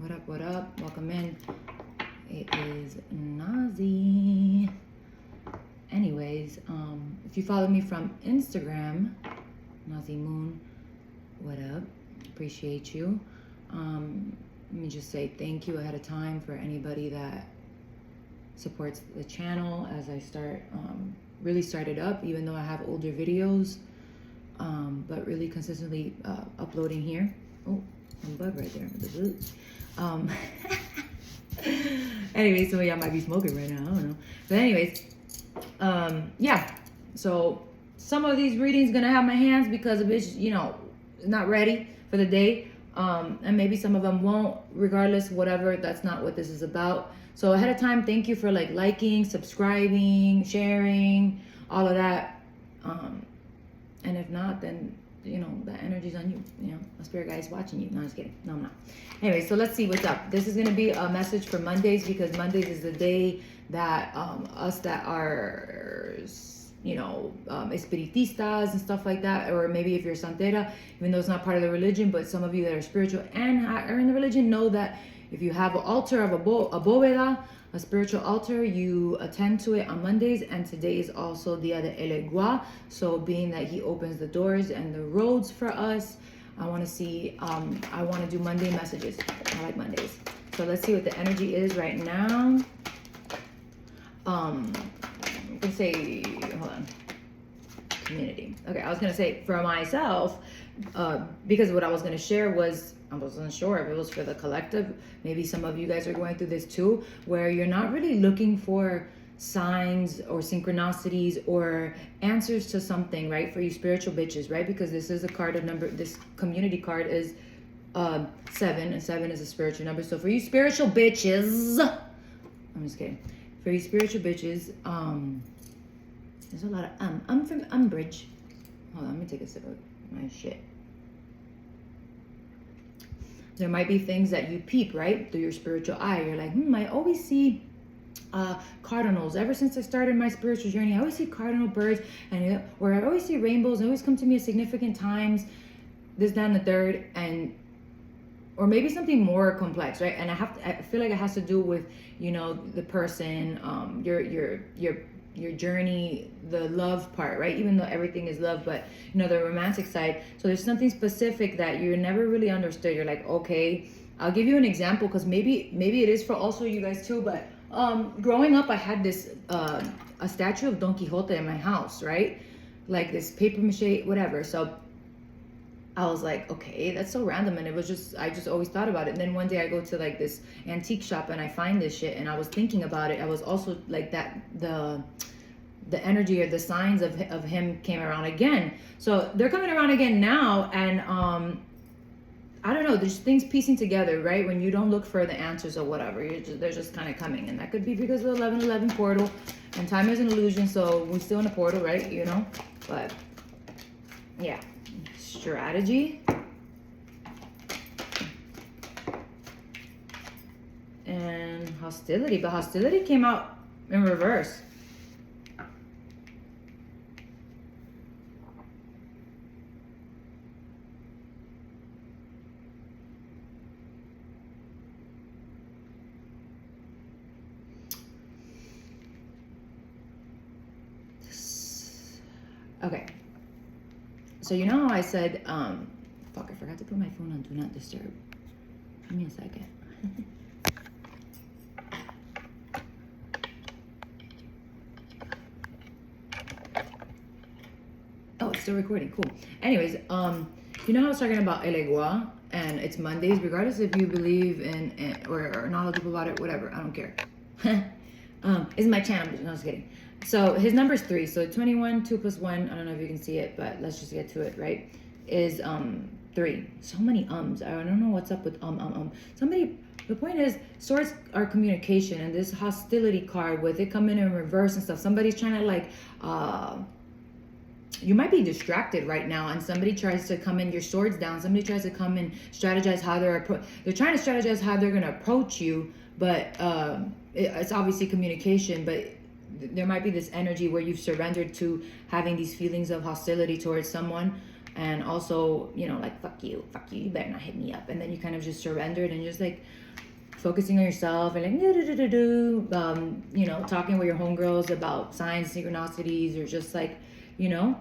What up, what up? Welcome in. It is Nazi. Anyways, if you follow me from Instagram, Nazi Moon, what up? Appreciate you. Let me just say thank you ahead of time for anybody that supports the channel as I start really started up, even though I have older videos, but really consistently uploading here. Oh, some bud right there. Anyways, some of y'all might be smoking right now, I don't know. But anyways, yeah, so some of these readings gonna have my hands because of it, you know, not ready for the day, and maybe some of them won't. Regardless, whatever, that's not what this is about. So ahead of time, thank you for like liking, subscribing, sharing, all of that. And if not, then you know that energy's on you. You know, a spirit guy is watching you. No, I'm just kidding. No, I'm not. Anyway, so let's see what's up. This is gonna be a message for Mondays because Mondays is the day that us that are, you know, espiritistas and stuff like that, or maybe if you're santera, even though it's not part of the religion, but some of you that are spiritual and are in the religion know that if you have an altar of a bóveda, a spiritual altar, you attend to it on Mondays, and today is also Dia de Elegua. So being that he opens the doors and the roads for us, I want to see, I want to do Monday messages. I like Mondays. So let's see what the energy is right now. Let's say, hold on. Community. Okay, I was going to say for myself, because what I was going to share was, I wasn't sure if it was for the collective. Maybe some of you guys are going through this too, where you're not really looking for signs or synchronicities or answers to something, right? For you spiritual bitches, right? Because this is a card of number, this community card is 7, and 7 is a spiritual number. So for you spiritual bitches, I'm just kidding. For you spiritual bitches, there's a lot of I'm from Umbridge. Hold on, let me take a sip of my shit. There might be things that you peep, right, through your spiritual eye. You're like, I always see cardinals. Ever since I started my spiritual journey, I always see cardinal birds, and or I always see rainbows. They always come to me at significant times, this, that, and the third, and or maybe something more complex, right? And I feel like it has to do with, you know, the person, your journey, the love part, right? Even though everything is love, but you know, the romantic side. So there's something specific that you never really understood. You're like, okay, I'll give you an example because maybe it is for also you guys too. But growing up, I had this a statue of Don Quixote in my house, right? Like this paper mache, whatever. So I was like, okay, that's so random. And it was just, I just always thought about it. And then one day I go to like this antique shop and I find this shit and I was thinking about it. I was also like that, the energy or the signs of him came around again. So they're coming around again now. And I don't know, there's things piecing together, right? When you don't look for the answers or whatever, they're just kind of coming. And that could be because of the 11:11 portal, and time is an illusion. So we're still in a portal, right? You know, but yeah. Strategy and hostility, but hostility came out in reverse. Okay, so you know how I said fuck, I forgot to put my phone on do not disturb. Give me a second. Oh, it's still recording. Cool. Anyways, you know how I was talking about Elegua and it's Mondays, regardless if you believe in or are knowledgeable about it, whatever. I don't care. It's my channel. No, I was kidding. So his number is 3. So 21, 2 plus 1. I don't know if you can see it, but let's just get to it, right? Is 3. So many ums. I don't know what's up with Somebody, the point is, swords are communication, and this hostility card with it coming in reverse and stuff. Somebody's trying to like, you might be distracted right now, and somebody tries to come in, your sword's down. Somebody tries to come and strategize how they're trying to strategize how they're gonna approach you, but it's obviously communication, but there might be this energy where you've surrendered to having these feelings of hostility towards someone. And also, you know, like, fuck you, you better not hit me up. And then you kind of just surrendered and just like focusing on yourself and like, you know, talking with your homegirls about signs, synchronicities, or just like, you know,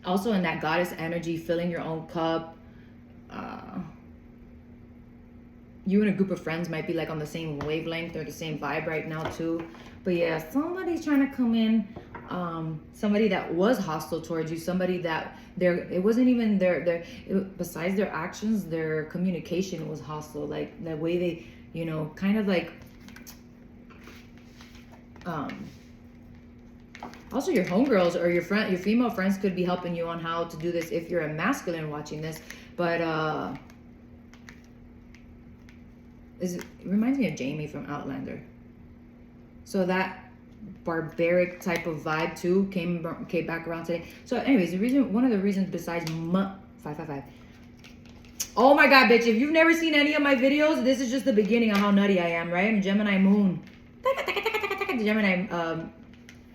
also in that goddess energy, filling your own cup. You and a group of friends might be like on the same wavelength or the same vibe right now too. But yeah, somebody's trying to come in, somebody that was hostile towards you, somebody that it wasn't even besides their actions, their communication was hostile. Like the way they, you know, kind of like, also your homegirls or your female friends could be helping you on how to do this if you're a masculine watching this. But it reminds me of Jamie from Outlander. So that barbaric type of vibe too came back around today. So anyways, one of the reasons besides 555. Oh my god, bitch, if you've never seen any of my videos, this is just the beginning of how nutty I am, right? I'm Gemini moon. Gemini, am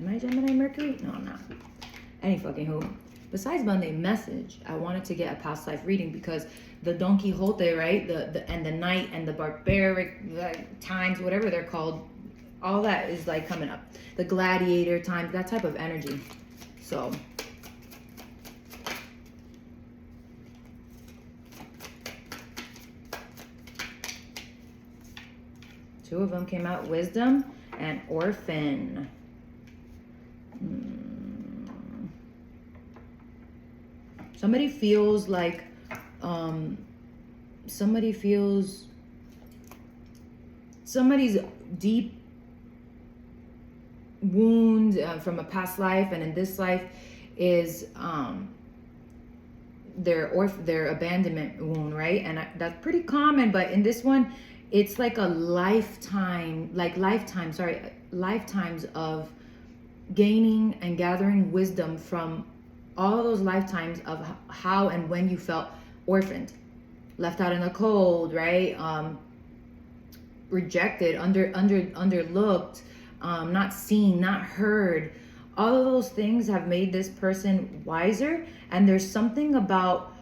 I Gemini Mercury? No, I'm not. Any fucking who. Besides Monday message, I wanted to get a past life reading because the Don Quixote, right? And the night and the barbaric times, whatever they're called, all that is like coming up. The gladiator times, that type of energy. So two of them came out, wisdom and orphan. Somebody feels like somebody's deep wound from a past life and in this life is their abandonment wound, right? And that's pretty common, but in this one it's like a lifetimes of gaining and gathering wisdom from all those lifetimes of how and when you felt orphaned, left out in the cold, right? Rejected, underlooked, not seen, not heard. All of those things have made this person wiser. And there's something about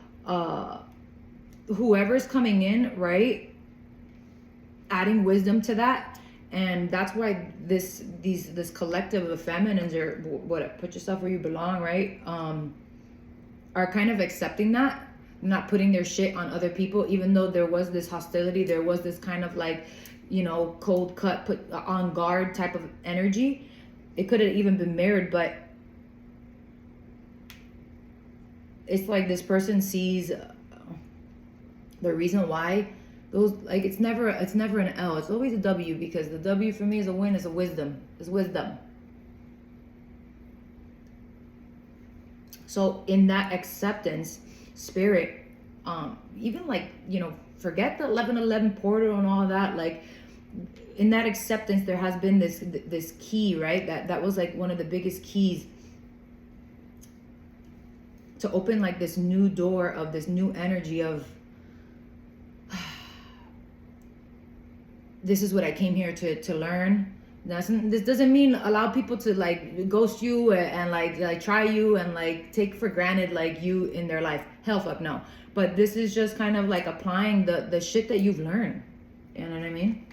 whoever's coming in, right, adding wisdom to that. And that's why this collective of feminines, or put yourself where you belong, right, are kind of accepting that, not putting their shit on other people, even though there was this hostility, there was this kind of like, you know, cold cut, put on guard type of energy. It could have even been mirrored, but it's like this person sees the reason why those, like, it's never an L, it's always a W, because the W for me is a win, is a wisdom, is wisdom. So in that acceptance, spirit, even like, you know, forget the 1111 portal and all that, like in that acceptance there has been this key, right, that was like one of the biggest keys to open like this new door of this new energy of this is what I came here to learn. This doesn't mean allow people to like ghost you and like try you and like take for granted like you in their life. Hell fuck no. But this is just kind of like applying the shit that you've learned. You know what I mean?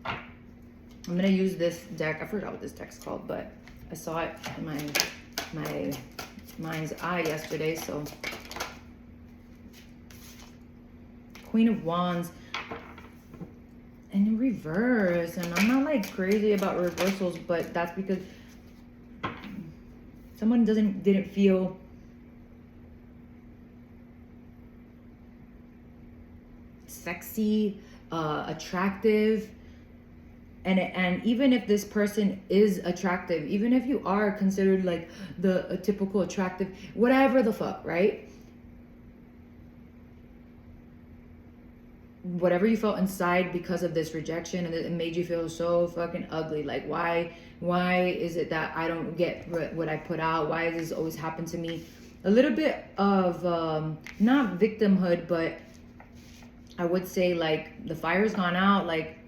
I'm gonna use this deck. I forgot what this deck's called, but I saw it in my mind's eye yesterday. So Queen of Wands. And in reverse, and I'm not like crazy about reversals, but that's because someone didn't feel sexy, attractive, and even if this person is attractive, even if you are considered like a typical attractive, whatever the fuck, right? Whatever you felt inside because of this rejection, and it made you feel so fucking ugly. Like, why is it that I don't get what I put out? Why does this always happen to me? A little bit of not victimhood, but I would say like the fire's gone out, like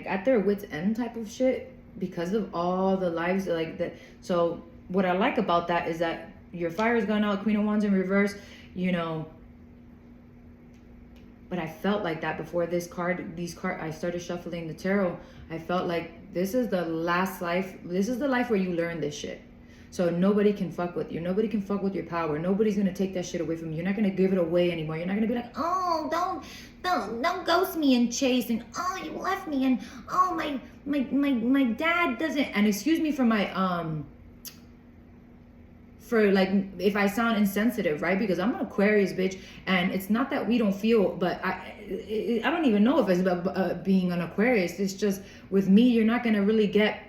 at their wits end type of shit, because of all the lives like that. So what I like about that is that your fire has gone out, Queen of Wands in reverse, you know. But I felt like that before these cards, I started shuffling the tarot. I felt like this is the last life. This is the life where you learn this shit. So nobody can fuck with you. Nobody can fuck with your power. Nobody's gonna take that shit away from you. You're not gonna give it away anymore. You're not gonna be like, oh, don't ghost me and chase, and oh, you left me, and oh, my dad doesn't. And excuse me for my for like if I sound insensitive, right? Because I'm an Aquarius bitch, and it's not that we don't feel, but I don't even know if it's about being an Aquarius. It's just with me, you're not gonna really get.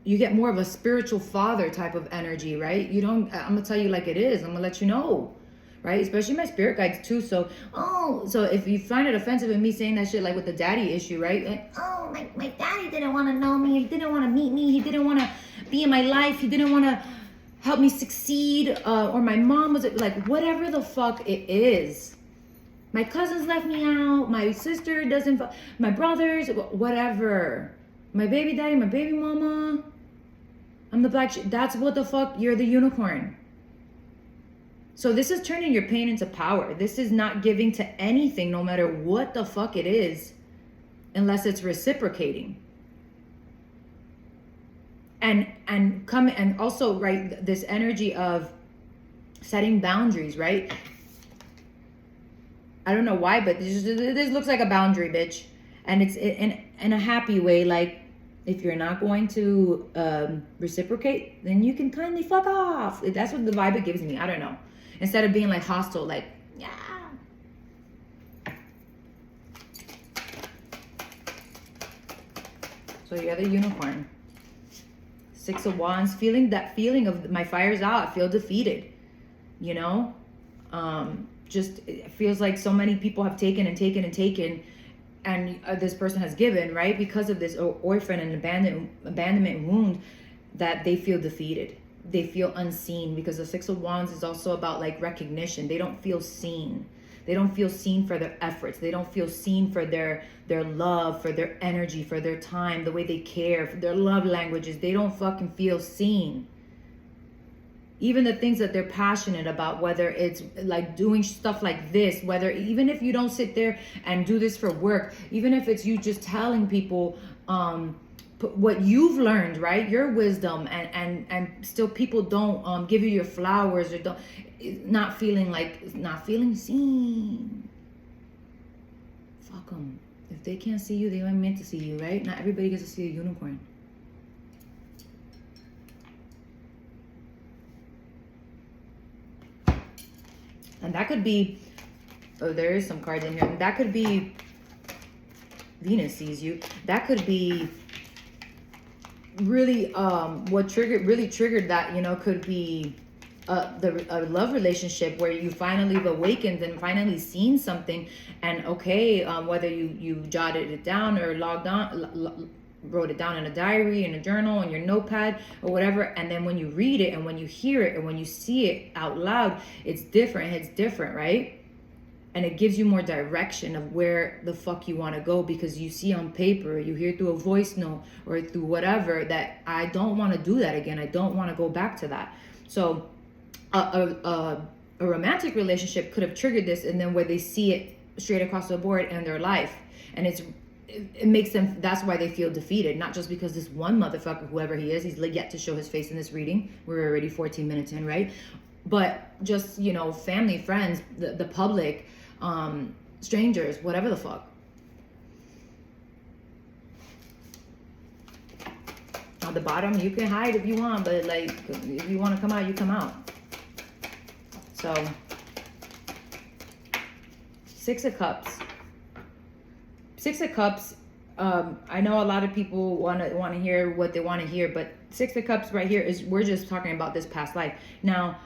You get more of a spiritual father type of energy, right? You don't. I'm gonna tell you like it is. I'm gonna let you know, right? Especially my spirit guides too. So if you find it offensive in me saying that shit, like with the daddy issue, right? Like, oh, my daddy didn't want to know me. He didn't want to meet me. He didn't want to be in my life. He didn't want to help me succeed. Or my mom was like, whatever the fuck it is. My cousins left me out. My sister doesn't. My brothers, whatever. My baby daddy, my baby mama. I'm the black sheep. That's what the fuck. You're the unicorn. So this is turning your pain into power. This is not giving to anything, no matter what the fuck it is, unless it's reciprocating. And come and also, right, this energy of setting boundaries, right? I don't know why, but this looks like a boundary, bitch. And it's in a happy way, like, if you're not going to reciprocate, then you can kindly fuck off. That's what the vibe it gives me. I don't know. Instead of being like hostile, like, yeah. So you're the unicorn. 6 of Wands, feeling that feeling of my fire's out. I feel defeated, you know? Just, it feels like so many people have taken and taken and taken, and this person has given, right? Because of this orphan and abandonment wound, that they feel defeated. They feel unseen, because the 6 of Wands is also about like recognition. They don't feel seen. They don't feel seen for their efforts. They don't feel seen for their love, for their energy, for their time, the way they care, for their love languages. They don't fucking feel seen. Even the things that they're passionate about, whether it's like doing stuff like this, whether even if you don't sit there and do this for work, even if it's you just telling people what you've learned, right? Your wisdom, and still people don't give you your flowers, or don't, not feeling seen. Fuck them. If they can't see you, they weren't meant to see you, right? Not everybody gets to see a unicorn. And that could be, oh, there is some cards in here. And that could be Venus sees you. That could be really what really triggered that, you know, could be a love relationship where you finally have awakened and finally seen something. And okay, whether you jotted it down or wrote it down in a diary, in a journal, in your notepad, or whatever, and then when you read it and when you hear it and when you see it out loud, it's different, right? And it gives you more direction of where the fuck you want to go, because you see on paper, you hear through a voice note or through whatever, that I don't want to do that again. I don't want to go back to that. So a romantic relationship could have triggered this, and then where they see it straight across the board in their life, and it makes them, that's why they feel defeated. Not just because this one motherfucker, whoever he is, he's yet to show his face in this reading. We're already 14 minutes in, right? But just, you know, family, friends, the public, strangers, whatever the fuck. On the bottom, you can hide if you want, but like, if you want to come out, you come out. So, 6 of Cups. 6 of Cups, I know a lot of people want to hear what they want to hear, but 6 of Cups right here is, we're just talking about this past life. Now,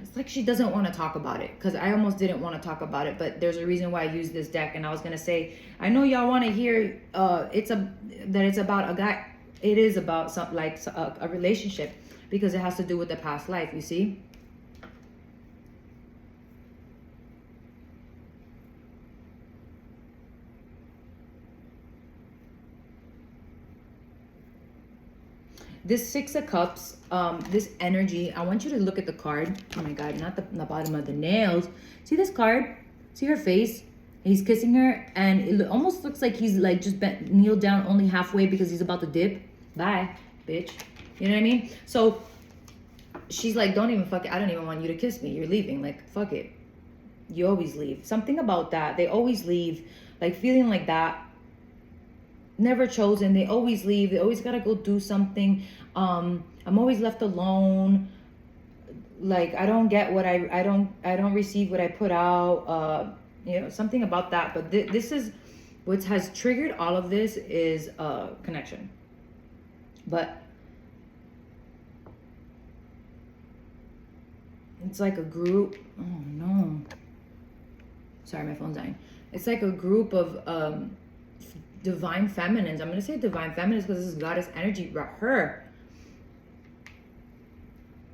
it's like she doesn't want to talk about it, because I almost didn't want to talk about it, but there's a reason why I used this deck. And I was going to say, I know y'all want to hear that it's about a guy. It is about something like a relationship, because it has to do with the past life, you see? this Six of Cups, this energy, I want you to look at the card. Oh my God, not the bottom of the nails. See this card? See her face? He's kissing her, and it almost looks like he's like just kneeled down only halfway because he's about to dip. Bye, bitch. You know what I mean? So she's like, don't even fuck it. I don't even want you to kiss me. You're leaving. Like, fuck it. You always leave. Something about that. They always leave. Like, feeling like that. Never chosen. They always leave. They always gotta go do something. I'm always left alone. Like, I don't get what I don't receive what I put out. You know, something about that. But this is what has triggered all of this is connection. But it's like a group. Oh no. Sorry, my phone's dying. It's like a group of divine feminines. I'm going to say divine feminines because this is goddess energy. Her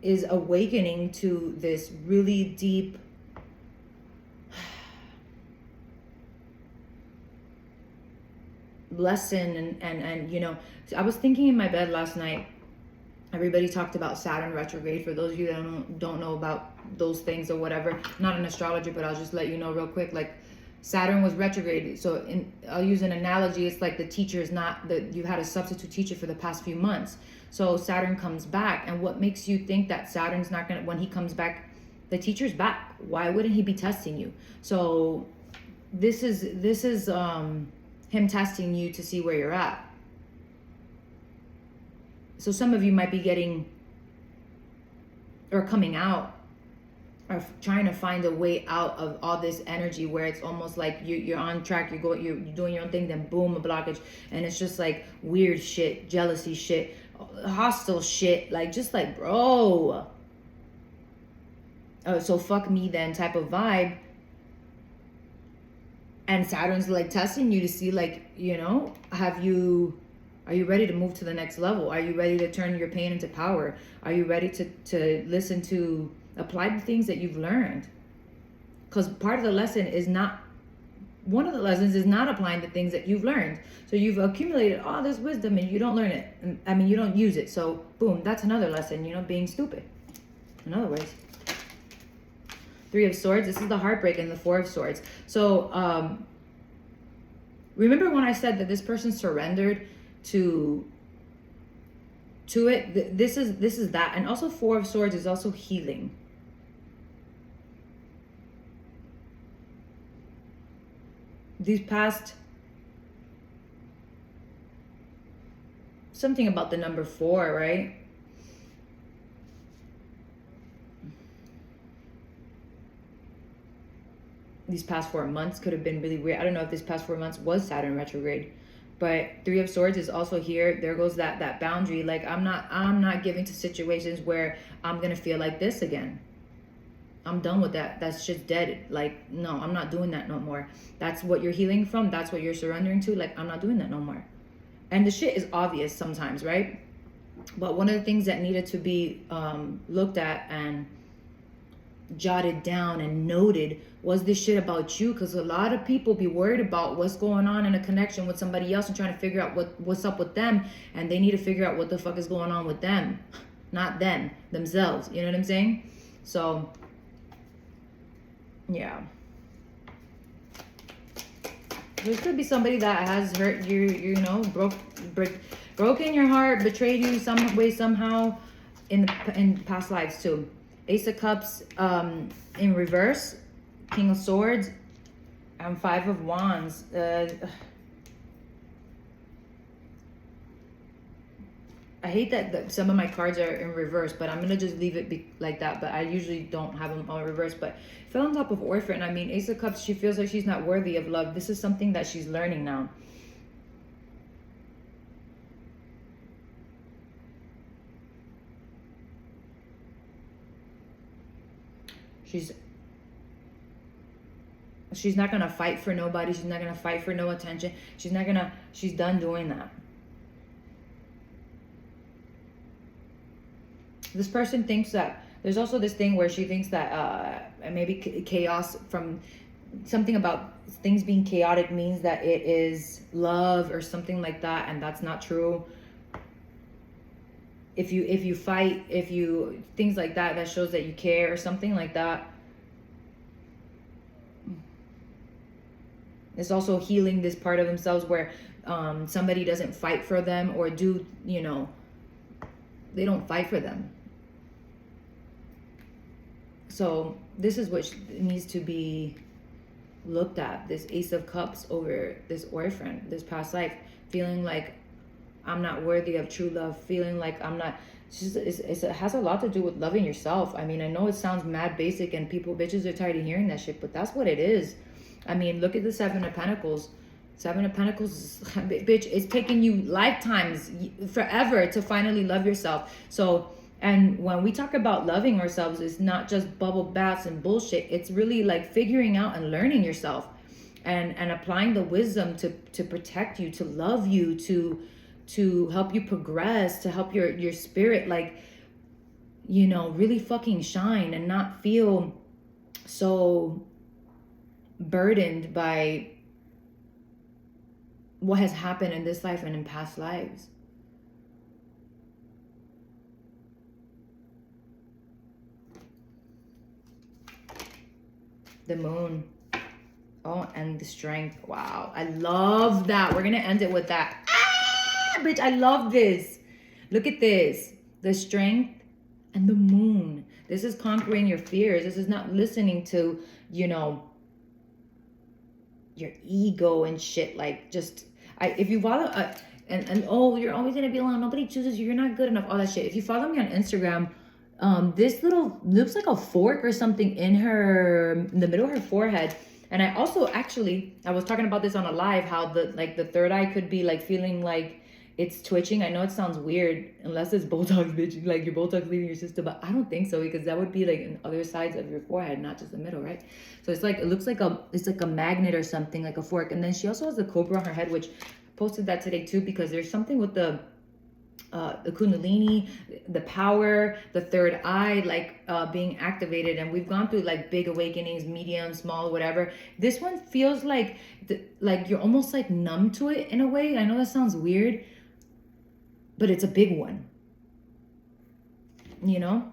is awakening to this really deep lesson. And you know, I was thinking in my bed last night. Everybody talked about Saturn retrograde. For those of you that don't know about those things or whatever, not an astrologer, but I'll just let you know real quick. Like, Saturn was retrograde. So I'll use an analogy. It's like the teacher is not, you had a substitute teacher for the past few months. So Saturn comes back. And what makes you think that Saturn's not going to, when he comes back, the teacher's back. Why wouldn't he be testing you? So this is him testing you to see where you're at. So some of you might be getting or coming out or trying to find a way out of all this energy where it's almost like you're on track, you're doing your own thing, then boom, a blockage. And it's just like weird shit, jealousy shit, hostile shit, like just like, bro. So fuck me then type of vibe. And Saturn's like testing you to see, like, you know, are you ready to move to the next level? Are you ready to turn your pain into power? Are you ready to listen to, apply the things that you've learned? Because part of the lesson is not, one of the lessons is not applying the things that you've learned. So you've accumulated all this wisdom and you don't learn it. I mean, you don't use it. So boom, that's another lesson, you know, being stupid. In other words. Three of Swords, this is the heartbreak, and the Four of Swords. So remember when I said that this person surrendered to it? This is that. And also Four of Swords is also healing. These past, something about the number 4, right? These past 4 months could have been really weird. I don't know if this past 4 months was Saturn retrograde. But Three of Swords is also here. There goes that boundary. Like, I'm not giving to situations where I'm gonna feel like this again. I'm done with that. That's just dead. Like, no, I'm not doing that no more. That's what you're healing from. That's what you're surrendering to. Like, I'm not doing that no more. And the shit is obvious sometimes, right? But one of the things that needed to be looked at and jotted down and noted was this shit about you, because a lot of people be worried about what's going on in a connection with somebody else and trying to figure out what's up with them, and they need to figure out what the fuck is going on with them, not them, themselves. You know what I'm saying? So yeah, there could be somebody that has hurt you, you know, broken your heart, betrayed you some way somehow in past lives too. Ace of Cups in reverse, King of Swords, and Five of Wands. I hate that some of my cards are in reverse, but I'm gonna just leave it like that. But I usually don't have them on reverse. But fell on top of Orphan. I mean, Ace of Cups, she feels like she's not worthy of love. This is something that she's learning now. She's not gonna fight for nobody. She's not gonna fight for no attention. She's done doing that. This person thinks that there's also this thing where she thinks that maybe chaos, from something about things being chaotic, means that it is love or something like that, and that's not true. if you fight, if you things like that, that shows that you care or something like that. It's also healing this part of themselves where somebody doesn't fight for them, or do, you know, they don't fight for them. So this is what needs to be looked at, this Ace of Cups over this orphan, this past life, feeling like I'm not worthy of true love, feeling like I'm not. It has a lot to do with loving yourself. I mean, I know it sounds mad basic and bitches are tired of hearing that shit, but that's what it is. I mean, look at the Seven of Pentacles. Seven of Pentacles, bitch, it's taking you lifetimes, forever to finally love yourself. So, and when we talk about loving ourselves, it's not just bubble baths and bullshit. It's really like figuring out and learning yourself, and applying the wisdom to protect you, to love you, to help you progress, to help your spirit, like, you know, really fucking shine and not feel so burdened by what has happened in this life and in past lives. The Moon. Oh, and the Strength. Wow, I love that. We're gonna end it with that. Ah, bitch, I love this. Look at this. The Strength and the Moon. This is conquering your fears. This is not listening to, you know, your ego and shit. Like, just, if you follow, and oh, you're always gonna be alone, nobody chooses you, you're not good enough, all that shit. If you follow me on Instagram, this little looks like a fork or something in the middle of her forehead. And I also, actually, I was talking about this on a live, how the third eye could be like feeling like it's twitching. I know it sounds weird, unless it's Botox, bitch, like your Botox leaving your system, but I don't think so, because that would be like in other sides of your forehead, not just the middle, right? So it's like, it looks like it's like a magnet or something, like a fork. And then she also has the cobra on her head, which I posted that today too, because there's something with the Kundalini, the power, the third eye, like being activated. And we've gone through like big awakenings, medium, small, whatever. This one feels like you're almost like numb to it in a way. I know that sounds weird, but it's a big one, you know?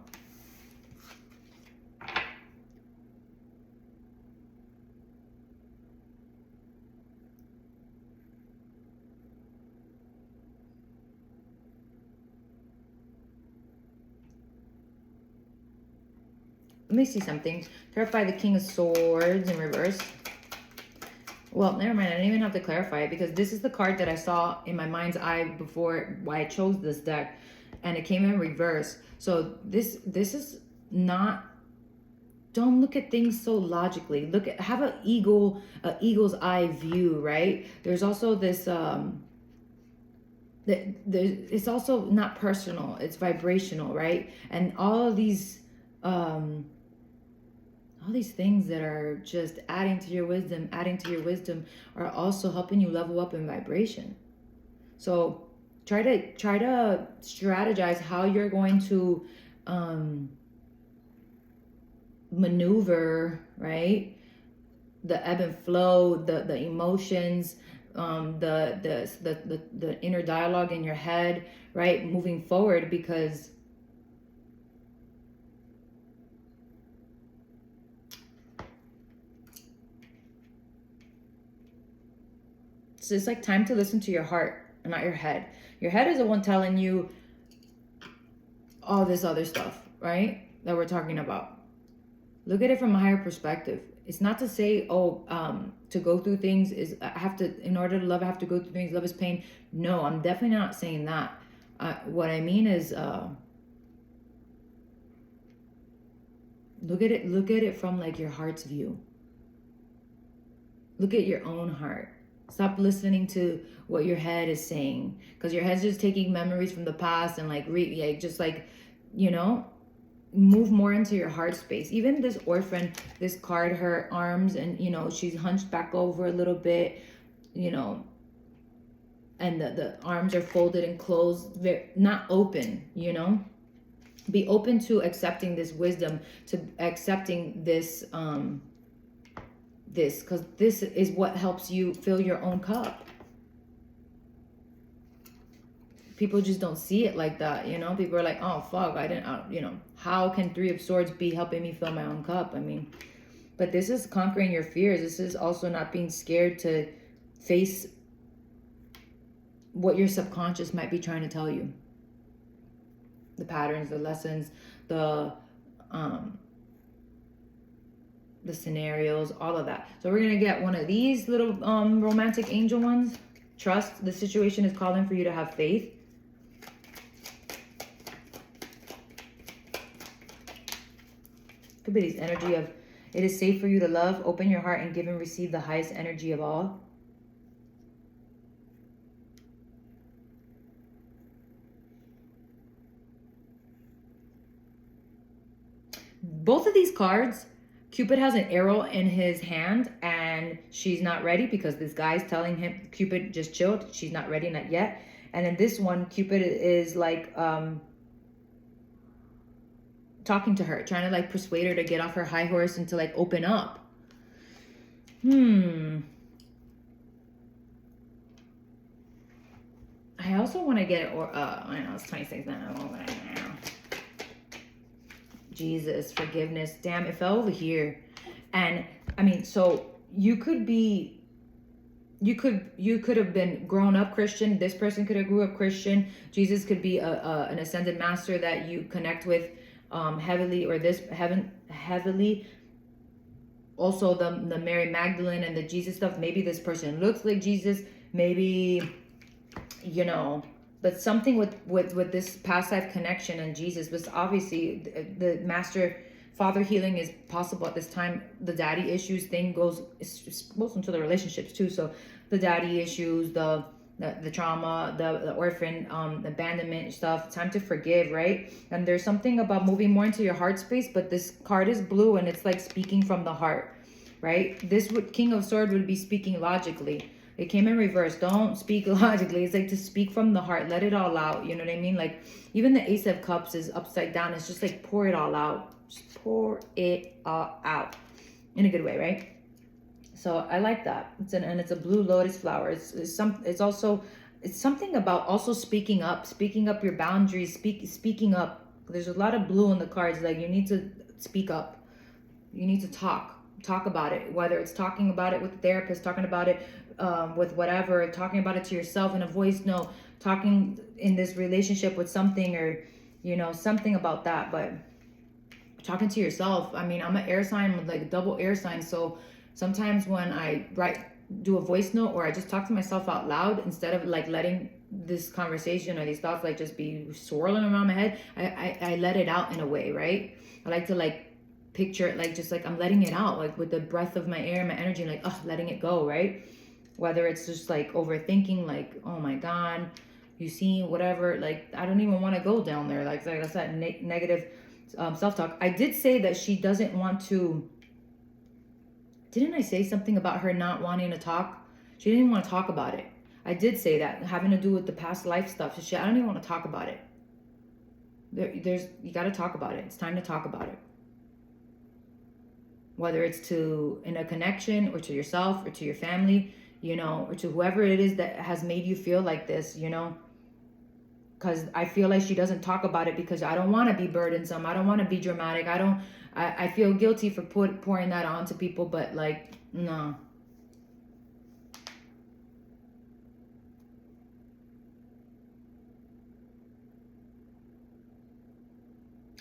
Let me see something. Clarify the King of Swords in reverse. Well, never mind. I didn't even have to clarify it, because this is the card that I saw in my mind's eye before why I chose this deck, and it came in reverse. So this is not. Don't look at things so logically. Have an eagle's eye view, right? There's also this it's also not personal. It's vibrational, right? And all these things that are just adding to your wisdom are also helping you level up in vibration. So try to strategize how you're going to maneuver, right? The ebb and flow, the emotions, the inner dialogue in your head, right? Moving forward, because so it's like time to listen to your heart and not your head. Your head is the one telling you all this other stuff, right? That we're talking about. Look at it from a higher perspective. It's not to say, to go through things is, in order to love, I have to go through things. Love is pain. No, I'm definitely not saying that. What I mean is, look at it from like your heart's view. Look at your own heart. Stop listening to what your head is saying, because your head's just taking memories from the past and move more into your heart space. Even this orphan, this card, her arms, and she's hunched back over a little bit, and the arms are folded and closed. They're not open, Be open to accepting this wisdom, to accepting this because this is what helps you fill your own cup. people just don't see it like that, you know? People are like, oh, fuck, you know, how can Three of Swords be helping me fill my own cup? I mean, but this is conquering your fears. This is also not being scared to face what your subconscious might be trying to tell you. The patterns, the lessons, the scenarios, all of that. So we're going to get one of these little romantic angel ones. Trust. The situation is calling for you to have faith. Could be this energy of, it is safe for you to love, open your heart, and give and receive the highest energy of all. Both of these cards, Cupid has an arrow in his hand and she's not ready because this guy's telling him, Cupid, just chilled. She's not ready, not yet. And then this one, Cupid is like talking to her, trying to like persuade her to get off her high horse and to like open up. I also want to get, I know it's 26 now. Jesus, forgiveness. Damn, it fell over here. And I mean, so you could have been grown up Christian. This person could have grew up Christian. Jesus could be an ascended master that you connect with heavily, or heavily. Also the Mary Magdalene and the Jesus stuff. Maybe this person looks like Jesus. Maybe, you know, but something with this past life connection and Jesus was obviously the master father healing is possible at this time. The daddy issues thing goes into the relationships too. So the daddy issues, the trauma, the orphan, abandonment stuff. Time to forgive, right? And there's something about moving more into your heart space, but this card is blue and it's like speaking from the heart, right? King of Swords would be speaking logically. It came in reverse. Don't speak logically. It's like to speak from the heart. Let it all out. You know what I mean? Like even the Ace of Cups is upside down. It's just like pour it all out. Just pour it all out in a good way, right? So I like that. And it's a blue lotus flower. It's something about also speaking up your boundaries, speaking up. There's a lot of blue in the cards. Like you need to speak up. You need to talk about it, whether it's talking about it with the therapist, talking about it with whatever, talking about it to yourself in a voice note, talking in this relationship with something, or you know, something about that. But talking to yourself, I mean, I'm an air sign with like a double air sign, so sometimes when I do a voice note or I just talk to myself out loud, instead of like letting this conversation or these thoughts like just be swirling around my head, I let it out in a way, right? I like to like picture it like just like I'm letting it out, like with the breath of my air, my energy, like letting it go, right? Whether it's just like overthinking, like, oh my God, you see whatever, like I don't even want to go down there, like I said, negative self-talk. I did say that she doesn't want to. Didn't I say something about her not wanting to talk? She didn't even want to talk about it. I did say that, having to do with the past life stuff. So I don't even want to talk about it. You got to talk about it. It's time to talk about it. Whether it's in a connection or to yourself or to your family, you know, or to whoever it is that has made you feel like this, you know. Because I feel like she doesn't talk about it because I don't want to be burdensome. I don't want to be dramatic. I feel guilty for pouring that on to people, but like, no.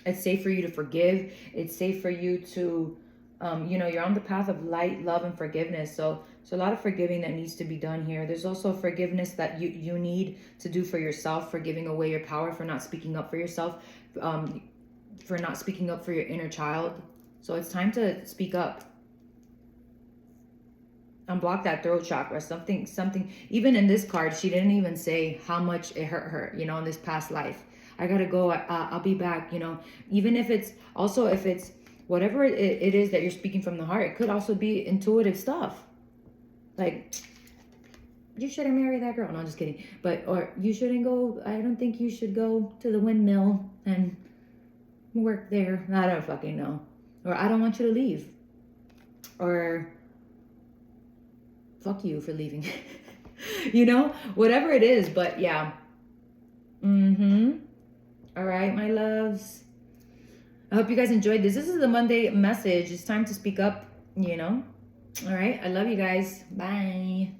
It's safe for you to forgive. It's safe for you to, you know, you're on the path of light, love, and forgiveness. So a lot of forgiving that needs to be done here. There's also forgiveness that you need to do for yourself, for giving away your power, for not speaking up for yourself, for not speaking up for your inner child. So it's time to speak up. Unblock that throat chakra. Something. Even in this card, she didn't even say how much it hurt her, you know, in this past life. I gotta go. I'll be back. You know, even if it's whatever it is that you're speaking from the heart, it could also be intuitive stuff. Like, you shouldn't marry that girl. No, I'm just kidding. Or you shouldn't go. I don't think you should go to the windmill and work there. I don't fucking know. Or I don't want you to leave. Or fuck you for leaving. You know, whatever it is. But yeah, Mm-hmm. All right, my loves. I hope you guys enjoyed this. This is the Monday message. It's time to speak up, you know. All right. I love you guys. Bye.